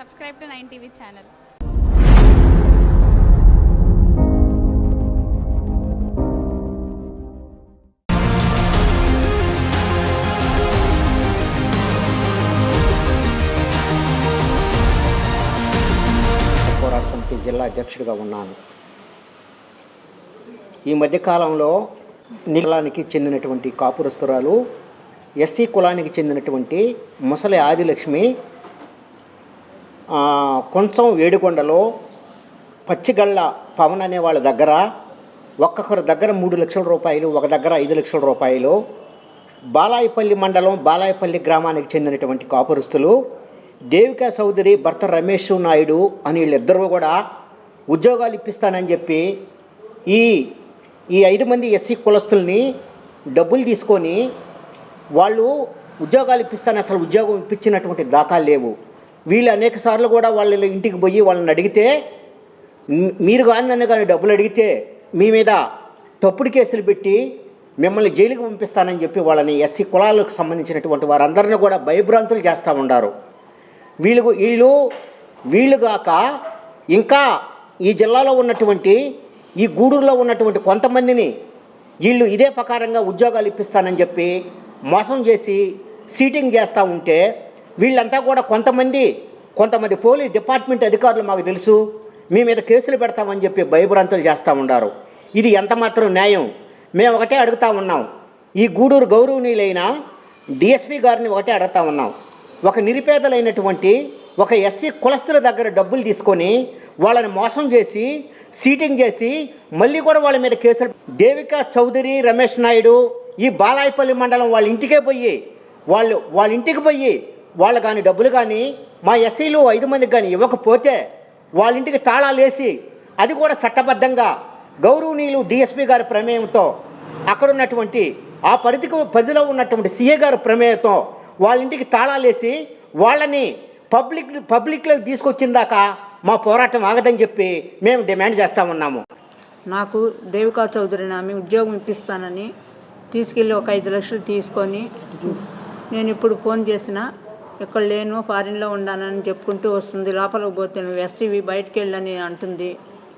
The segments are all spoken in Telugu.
subscribe to 9TV channel. పోరాట సమితి జిల్లా అధ్యక్షుడిగా ఉన్నాను. ఈ మధ్యకాలంలో కులానికి చెందినటువంటి కాపురస్తురాలు ఎస్సీ కులానికి చెందినటువంటి ముసలి ఆదిలక్ష్మి కొంచెం వేడికొండలో పచ్చిగళ్ళ పవన్ అనే వాళ్ళ దగ్గర ఒక్కొక్కరి దగ్గర 3 లక్షల రూపాయలు, ఒక దగ్గర 5 లక్షల రూపాయలు, బాలాయపల్లి మండలం బాలాయపల్లి గ్రామానికి చెందినటువంటి కాపురస్తులు దేవికా చౌదరి భర్త రమేష్ నాయుడు అని వీళ్ళిద్దరూ కూడా ఉద్యోగాలు ఇప్పిస్తానని చెప్పి ఈ 5 మంది ఎస్సీ కులస్తుల్ని డబ్బులు తీసుకొని వాళ్ళు ఉద్యోగాలు ఇప్పిస్తాను అసలు ఉద్యోగం ఇప్పించినటువంటి దాఖలు లేవు. వీళ్ళు అనేక సార్లు కూడా వాళ్ళ ఇంటికి పోయి వాళ్ళని అడిగితే, మీరు కానీ నన్ను కానీ డబ్బులు అడిగితే మీ మీద తప్పుడు కేసులు పెట్టి మిమ్మల్ని జైలుకి పంపిస్తానని చెప్పి వాళ్ళని ఎస్సీ కులాలకు సంబంధించినటువంటి వారందరినీ కూడా భయభ్రాంతులు చేస్తూ ఉన్నారు. వీళ్ళుగాక ఇంకా ఈ జిల్లాలో ఉన్నటువంటి ఈ గూడూరులో ఉన్నటువంటి కొంతమందిని వీళ్ళు ఇదే ప్రకారంగా ఉద్యోగాలు ఇప్పిస్తానని చెప్పి మోసం చేసి సీటింగ్ చేస్తూ ఉంటే వీళ్ళంతా కూడా కొంతమంది పోలీస్ డిపార్ట్మెంట్ అధికారులు మాకు తెలుసు మీ మీద కేసులు పెడతామని చెప్పి భయభ్రాంతులు చేస్తూ ఉన్నారు. ఇది ఎంతమాత్రం న్యాయం? మేము ఒకటే అడుగుతూ ఉన్నాం. ఈ గూడూరు గౌరవనీయులైన డిఎస్పీ గారిని ఒకటే అడుగుతూ ఉన్నాం. ఒక నిరుపేదలైనటువంటి ఒక ఎస్సీ కులస్తుల దగ్గర డబ్బులు తీసుకొని వాళ్ళని మోసం చేసి సీటింగ్ చేసి మళ్ళీ కూడా వాళ్ళ మీద కేసులు దేవికా చౌదరి రమేష్ నాయుడు ఈ బాలాయపల్లి మండలం వాళ్ళ ఇంటికే పోయి వాళ్ళ ఇంటికి పోయి వాళ్ళు కానీ డబ్బులు కానీ మా ఎస్సీలు 5 మందికి కానీ ఇవ్వకపోతే వాళ్ళ ఇంటికి తాళాలు వేసి అది కూడా చట్టబద్ధంగా గౌరవనీయులు డిఎస్పీ గారి ప్రమేయంతో అక్కడ ఉన్నటువంటి ఆ పరిధిలో ఉన్నటువంటి సీఏ గారి ప్రమేయంతో వాళ్ళ ఇంటికి తాళాలు వేసి వాళ్ళని పబ్లిక్లోకి తీసుకొచ్చిన దాకా మా పోరాటం ఆగదని చెప్పి మేము డిమాండ్ చేస్తూ ఉన్నాము. నాకు దేవికా చౌదరిని ఆమె ఉద్యోగం ఇప్పిస్తానని తీసుకెళ్ళి ఒక 5 లక్షలు తీసుకొని నేను ఇప్పుడు ఫోన్ చేసిన ఇక్కడ లేను ఫారిన్లో ఉన్నానని చెప్పుకుంటూ వస్తుంది. లోపలికి పోతే నువ్వు ఎస్టీవీ బయటికి వెళ్ళని అంటుంది.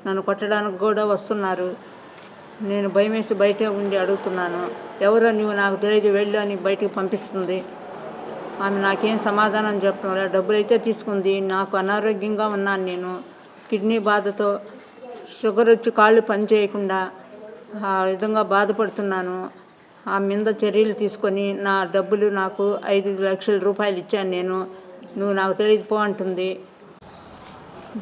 నన్ను కొట్టడానికి కూడా వస్తున్నారు. నేను భయం వేసి బయటే ఉండి అడుగుతున్నాను, ఎవరో నువ్వు నాకు తెలియదు వెళ్ళు అని బయటికి పంపిస్తుంది. ఆమె నాకేం సమాధానం చెప్పడం లేదు. డబ్బులు అయితే తీసుకుంది. నాకు అనారోగ్యంగా ఉన్నాను. నేను కిడ్నీ బాధతో షుగర్ వచ్చి కాళ్ళు పనిచేయకుండా ఆ విధంగా బాధపడుతున్నాను. ఆ మీద చర్యలు తీసుకొని నా డబ్బులు నాకు 5 లక్షల రూపాయలు ఇచ్చాను. నువ్వు నాకు తెలియదు పో అంటుంది.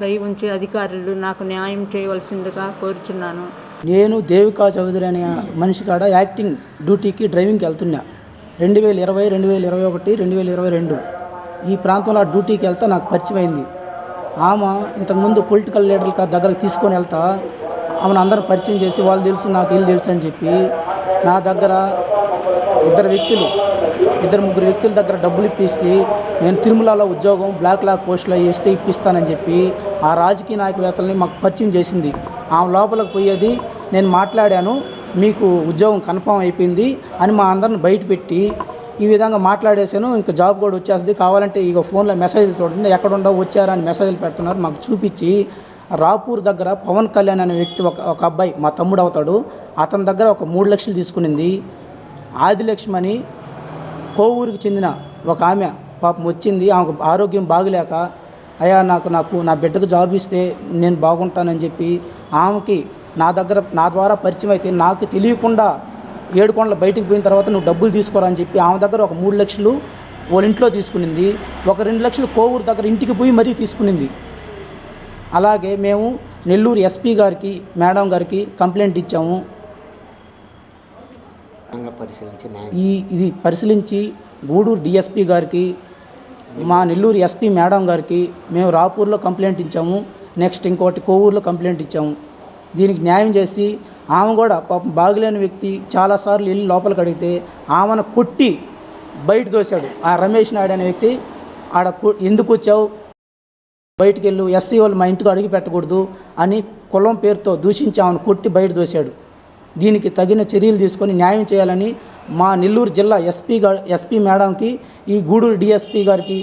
దయ ఉంచి అధికారులు నాకు న్యాయం చేయవలసిందిగా కోరుచున్నాను. నేను దేవికా చౌదరి అనే మనిషి కాడ యాక్టింగ్ డ్యూటీకి డ్రైవింగ్కి వెళ్తున్నా. 2020, 2021, 2022 ఈ ప్రాంతంలో డ్యూటీకి వెళ్తా నాకు పరిచయం అయింది. ఆమె ఇంతకుముందు పొలిటికల్ లీడర్ల దగ్గరకు తీసుకొని వెళ్తా ఆమెను అందరూ పరిచయం చేసి వాళ్ళు తెలుసు నాకు వీళ్ళు తెలుసు అని చెప్పి నా దగ్గర 2-3 వ్యక్తుల దగ్గర డబ్బులు ఇప్పిస్తే నేను తిరుమలలో ఉద్యోగం బ్లాక్ లాక్ పోస్టులో వేస్తే ఇప్పిస్తానని చెప్పి ఆ రాజకీయ నాయకవేత్తలని మాకు పరిచయం చేసింది. ఆమె లోపలికి పోయేది, నేను మాట్లాడాను, మీకు ఉద్యోగం కన్ఫర్మ్ అయిపోయింది అని మా అందరిని బయట పెట్టి ఈ విధంగా మాట్లాడేశాను. ఇంకా జాబ్ కూడా వచ్చేస్తుంది, కావాలంటే ఇక ఫోన్లో మెసేజ్లు చూడండి ఎక్కడ ఉండవు వచ్చారా అని మెసేజ్లు పెడుతున్నారు. మాకు చూపించి రాపూర్ దగ్గర పవన్ కళ్యాణ్ అనే వ్యక్తి ఒక అబ్బాయి మా తమ్ముడు అవుతాడు, అతని దగ్గర ఒక 3 లక్షలు తీసుకునింది. ఆదిలక్ష్మి అని కోవూరుకి చెందిన ఒక ఆమె పాపం వచ్చింది. ఆమెకు ఆరోగ్యం బాగలేక అయ్యా నాకు నా బిడ్డకు జాబ్ ఇస్తే నేను బాగుంటానని చెప్పి ఆమెకి నా ద్వారా పరిచయం అయితే నాకు తెలియకుండా 7 కొండలు బయటికి పోయిన తర్వాత నువ్వు డబ్బులు తీసుకోరా అని చెప్పి ఆమె దగ్గర ఒక 3 లక్షలు వాళ్ళ ఇంట్లో తీసుకునింది. ఒక 2 లక్షలు కోవూరు దగ్గర ఇంటికి పోయి మరీ తీసుకునింది. అలాగే మేము నెల్లూరు ఎస్పీ గారికి మేడం గారికి కంప్లైంట్ ఇచ్చాము. ఇది పరిశీలించి గూడూరు డిఎస్పీ గారికి మా నెల్లూరు ఎస్పీ మేడం గారికి మేము రాపూర్లో కంప్లైంట్ ఇచ్చాము. నెక్స్ట్ ఇంకోటి కోవూరులో కంప్లైంట్ ఇచ్చాము. దీనికి న్యాయం చేసి ఆమె కూడా పాపం బాగలేని వ్యక్తి చాలాసార్లు వెళ్ళి లోపలికి అడిగితే ఆమెను కొట్టి బయట దోశాడు. ఆ రమేష్ నాయుడు అనే వ్యక్తి ఎందుకు వచ్చావు బయటికి వెళ్ళు, ఎస్సీ వాళ్ళు మా ఇంటికి అడిగి పెట్టకూడదు అని కులం పేరుతో దూషించి ఆమెను కొట్టి బయట దోశాడు. దీనికి తగిన చర్యలు తీసుకొని న్యాయం చేయాలని మా నెల్లూరు జిల్లా ఎస్పీ మేడంకి ఈ గూడూరు డిఎస్పీ గారికి